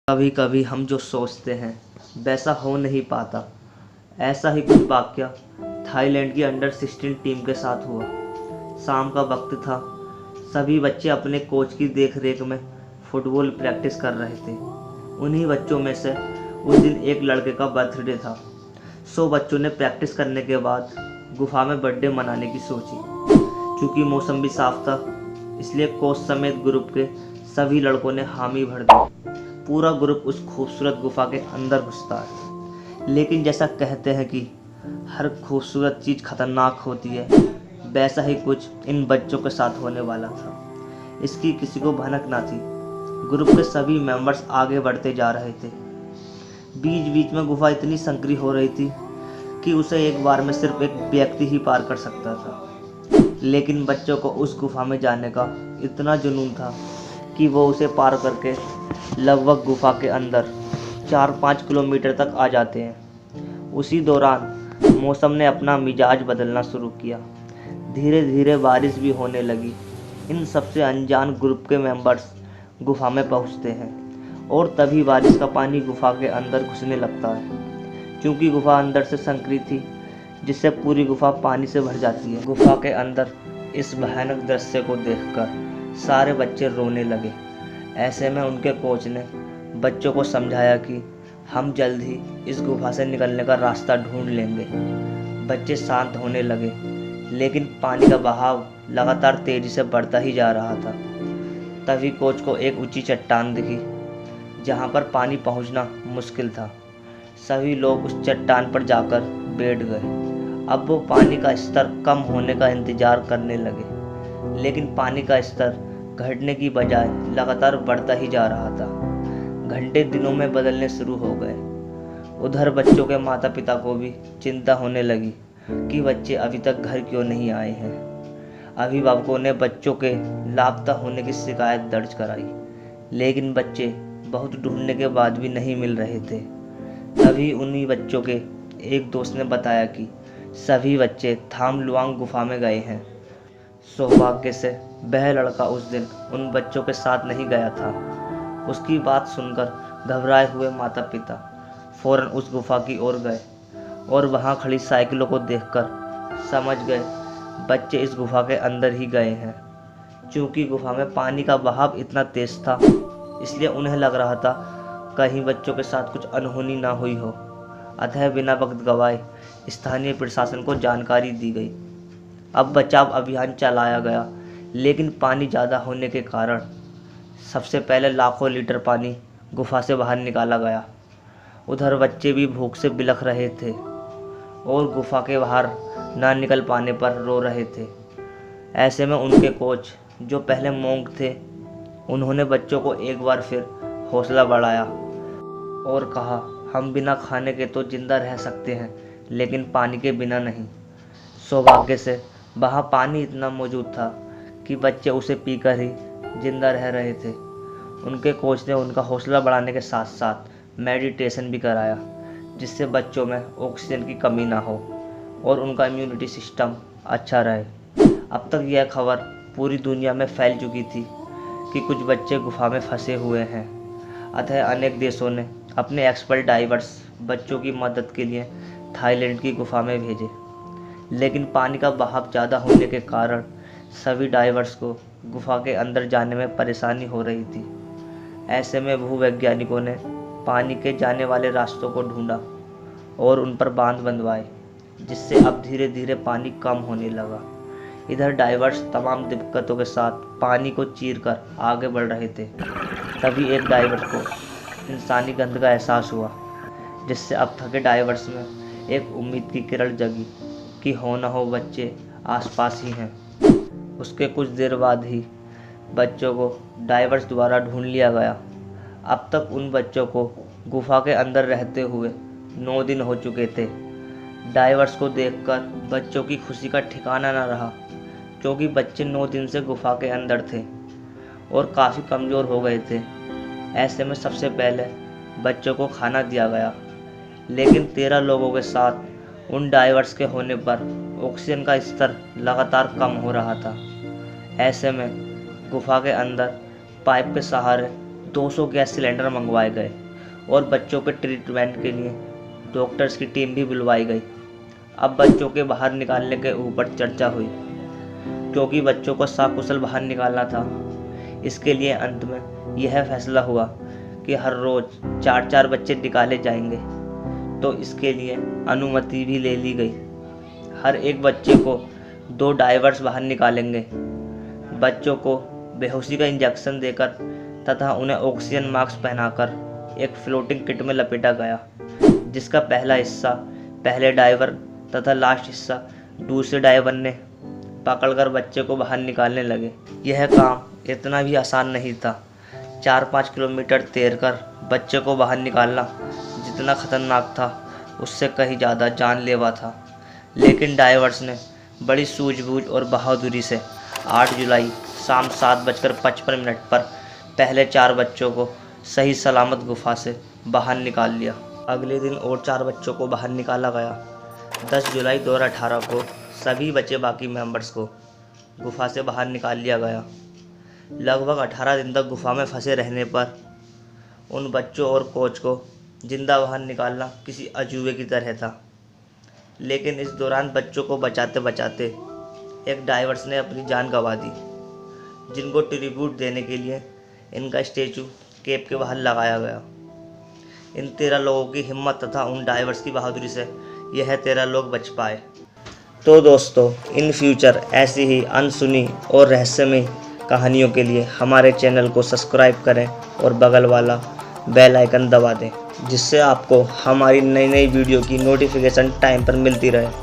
कभी कभी हम जो सोचते हैं वैसा हो नहीं पाता। ऐसा ही कुछ वाकया थाईलैंड की अंडर 16 टीम के साथ हुआ। शाम का वक्त था। सभी बच्चे अपने कोच की देखरेख में फुटबॉल प्रैक्टिस कर रहे थे। उन्हीं बच्चों में से उस दिन एक लड़के का बर्थडे था। बच्चों ने प्रैक्टिस करने के बाद गुफा में बर्थडे मनाने की सोची। क्योंकि मौसम भी साफ था, इसलिए कोच समेत ग्रुप के सभी लड़कों ने हामी भर दी। पूरा ग्रुप उस खूबसूरत गुफा के अंदर घुसता है। लेकिन जैसा कहते हैं कि हर खूबसूरत चीज़ खतरनाक होती है, वैसा ही कुछ इन बच्चों के साथ होने वाला था। इसकी किसी को भनक ना थी। ग्रुप के सभी मेंबर्स आगे बढ़ते जा रहे थे। बीच बीच में गुफा इतनी संकरी हो रही थी कि उसे एक बार में सिर्फ एक व्यक्ति ही पार कर सकता था। लेकिन बच्चों को उस गुफा में जाने का इतना जुनून था कि वो उसे पार करके लगभग गुफा के अंदर 4-5 किलोमीटर तक आ जाते हैं। उसी दौरान मौसम ने अपना मिजाज बदलना शुरू किया। धीरे धीरे बारिश भी होने लगी। इन सबसे अनजान ग्रुप के मेंबर्स गुफा में पहुंचते हैं और तभी बारिश का पानी गुफा के अंदर घुसने लगता है। क्योंकि गुफा अंदर से संकरी थी, जिससे पूरी गुफा पानी से भर जाती है। गुफा के अंदर इस भयानक दृश्य को देखकर सारे बच्चे रोने लगे। ऐसे में उनके कोच ने बच्चों को समझाया कि हम जल्द ही इस गुफा से निकलने का रास्ता ढूंढ लेंगे। बच्चे शांत होने लगे, लेकिन पानी का बहाव लगातार तेजी से बढ़ता ही जा रहा था। तभी कोच को एक ऊंची चट्टान दिखी, जहां पर पानी पहुंचना मुश्किल था। सभी लोग उस चट्टान पर जाकर बैठ गए। अब वो पानी का स्तर कम होने का इंतजार करने लगे, लेकिन पानी का स्तर घटने की बजाय लगातार बढ़ता ही जा रहा था। घंटे दिनों में बदलने शुरू हो गए। उधर बच्चों के माता पिता को भी चिंता होने लगी कि बच्चे अभी तक घर क्यों नहीं आए हैं। अभिभावकों ने बच्चों के लापता होने की शिकायत दर्ज कराई, लेकिन बच्चे बहुत ढूंढने के बाद भी नहीं मिल रहे थे। तभी उन्हीं बच्चों के एक दोस्त ने बताया कि सभी बच्चे थाम लुआंग गुफा में गए हैं। सौभाग्य से वह लड़का उस दिन उन बच्चों के साथ नहीं गया था। उसकी बात सुनकर घबराए हुए माता पिता फौरन उस गुफा की ओर गए और वहां खड़ी साइकिलों को देखकर समझ गए बच्चे इस गुफा के अंदर ही गए हैं। क्योंकि गुफा में पानी का बहाव इतना तेज था, इसलिए उन्हें लग रहा था कहीं बच्चों के साथ कुछ अनहोनी ना हुई हो। अतः बिना वक्त गवाए स्थानीय प्रशासन को जानकारी दी गई। अब बचाव अभियान चलाया गया, लेकिन पानी ज़्यादा होने के कारण सबसे पहले लाखों लीटर पानी गुफा से बाहर निकाला गया। उधर बच्चे भी भूख से बिलख रहे थे और गुफा के बाहर ना निकल पाने पर रो रहे थे। ऐसे में उनके कोच, जो पहले मॉन्क थे, उन्होंने बच्चों को एक बार फिर हौसला बढ़ाया और कहा, हम बिना खाने के तो जिंदा रह सकते हैं, लेकिन पानी के बिना नहीं। सौभाग्य से वहाँ पानी इतना मौजूद था कि बच्चे उसे पीकर ही जिंदा रह रहे थे। उनके कोच ने उनका हौसला बढ़ाने के साथ साथ मेडिटेशन भी कराया, जिससे बच्चों में ऑक्सीजन की कमी ना हो और उनका इम्यूनिटी सिस्टम अच्छा रहे। अब तक यह खबर पूरी दुनिया में फैल चुकी थी कि कुछ बच्चे गुफा में फंसे हुए हैं। अतः अनेक देशों ने अपने एक्सपर्ट डाइवर्स बच्चों की मदद के लिए थाईलैंड की गुफा में भेजे। लेकिन पानी का बहाव ज़्यादा होने के कारण सभी डाइवर्स को गुफा के अंदर जाने में परेशानी हो रही थी। ऐसे में भूवैज्ञानिकों ने पानी के जाने वाले रास्तों को ढूंढा और उन पर बांध बंधवाए, जिससे अब धीरे धीरे पानी कम होने लगा। इधर डाइवर्स तमाम दिक्कतों के साथ पानी को चीरकर आगे बढ़ रहे थे। तभी एक डाइवर को इंसानी गंध का एहसास हुआ, जिससे अब थके डाइवर्स में एक उम्मीद की किरण जगी कि हो न हो बच्चे आसपास ही हैं। उसके कुछ देर बाद ही बच्चों को डाइवर्स द्वारा ढूंढ लिया गया। अब तक उन बच्चों को गुफा के अंदर रहते हुए 9 दिन हो चुके थे। डाइवर्स को देखकर बच्चों की खुशी का ठिकाना न रहा, क्योंकि बच्चे 9 दिन से गुफा के अंदर थे और काफ़ी कमज़ोर हो गए थे। ऐसे में सबसे पहले बच्चों को खाना दिया गया, लेकिन 13 लोगों के साथ उन डाइवर्स के होने पर ऑक्सीजन का स्तर लगातार कम हो रहा था। ऐसे में गुफा के अंदर पाइप के सहारे 200 गैस सिलेंडर मंगवाए गए और बच्चों के ट्रीटमेंट के लिए डॉक्टर्स की टीम भी बुलवाई गई। अब बच्चों के बाहर निकालने के ऊपर चर्चा हुई, क्योंकि बच्चों को सकुशल बाहर निकालना था। इसके लिए अंत में यह फैसला हुआ कि हर रोज़ 4-4 बच्चे निकाले जाएंगे, तो इसके लिए अनुमति भी ले ली गई। हर एक बच्चे को 2 डाइवर्स बाहर निकालेंगे। बच्चों को बेहोशी का इंजेक्शन देकर तथा उन्हें ऑक्सीजन मास्क पहनाकर एक फ्लोटिंग किट में लपेटा गया, जिसका पहला हिस्सा पहले डाइवर तथा लास्ट हिस्सा दूसरे डाइवर ने पकड़कर बच्चे को बाहर निकालने लगे। यह काम इतना भी आसान नहीं था। 4-5 किलोमीटर तैरकर बच्चे को बाहर निकालना जितना खतरनाक था, उससे कहीं ज़्यादा जानलेवा था। लेकिन डाइवर्स ने बड़ी सूझबूझ और बहादुरी से 8 जुलाई शाम 7:55 पर पहले 4 बच्चों को सही सलामत गुफा से बाहर निकाल लिया। अगले दिन और 4 बच्चों को बाहर निकाला गया। 10 जुलाई 2018 को सभी बचे बाकी मेंबर्स को गुफा से बाहर निकाल लिया गया। लगभग 18 दिन तक गुफा में फंसे रहने पर उन बच्चों और कोच को जिंदा बाहर निकालना किसी अजूबे की तरह था। लेकिन इस दौरान बच्चों को बचाते बचाते एक डाइवर्स ने अपनी जान गंवा दी, जिनको ट्रिब्यूट देने के लिए इनका स्टैचू केप के बाहर लगाया गया। इन 13 लोगों की हिम्मत तथा उन डाइवर्स की बहादुरी से यह 13 लोग बच पाए। तो दोस्तों, इन फ्यूचर ऐसी ही अनसुनी और रहस्यमय कहानियों के लिए हमारे चैनल को सब्सक्राइब करें और बगल वाला बेल आइकन दबा दें, जिससे आपको हमारी नई वीडियो की नोटिफिकेशन टाइम पर मिलती रहे।